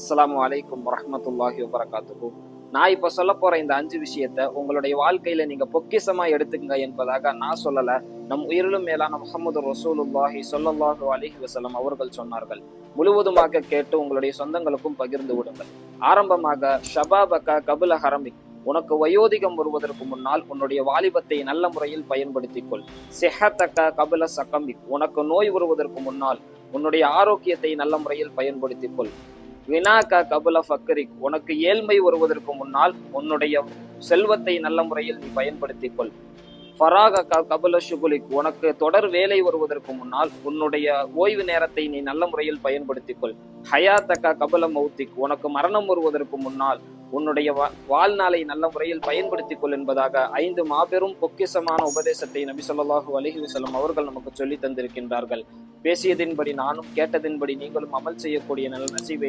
அஸ்ஸலாமு அலைக்கும் வரஹ்மத்துல்லாஹி வபரகாத்துஹு. நான் இப்ப சொல்ல போற இந்த 5 விஷயத்த உங்களுடைய வாழ்க்கையில நீங்க பொக்கிஷமா எடுத்துக்கங்க என்பதாக நான் சொல்லல. நம் உயிரிலும் மேலான முஹம்மது ரசூலுல்லாஹி ஸல்லல்லாஹு அலைஹி வஸல்லம் அவர்கள் சொன்னார்கள். முழுவதுமாக கேட்டு உங்களுடைய சொந்தங்களுக்கும் பகிர்ந்து விடுங்கள். ஆரம்பமாக ஷபாபக கபுல ஹரமிக், உனக்கு வயோதிகம் வருவதற்கு முன்னால் உன்னுடைய வாலிபத்தை நல்ல முறையில் பயன்படுத்திக் கொள். சிஹத்தக கபுல சகமிக், உனக்கு நோய் வருவதற்கு முன்னால் உன்னுடைய ஆரோக்கியத்தை நல்ல முறையில் பயன்படுத்திக் கொள். வினாக கபுல ஃபக்கரிக், உனக்கு ஏழ்மை வருவதற்கு முன்னால் உன்னுடைய செல்வத்தை நல்ல முறையில் நீ பயன்படுத்திக் கொள். ஃபராக கபுல ஷுகுலிக், உனக்கு தொடர் வேலை வருவதற்கு முன்னால் உன்னுடைய ஓய்வு நேரத்தை நீ நல்ல முறையில் பயன்படுத்திக் கொள். ஹயாத்தக கபுல மௌத்திக், உனக்கு மரணம் வருவதற்கு முன்னால் உன்னுடைய வாழ்நாளை நல்ல முறையில் பயன்படுத்திக் கொள் என்பதாக 5 மாபெரும் பொக்கிஷமான உபதேசத்தை நபி ஸல்லல்லாஹு அலைஹி வஸல்லம் அவர்கள் நமக்கு சொல்லி தந்திருக்கின்றார்கள். பேசியதின்படி நானும் கேட்டதின்படி நீங்களும் அமல் செய்யக்கூடிய நல்ல நசீபை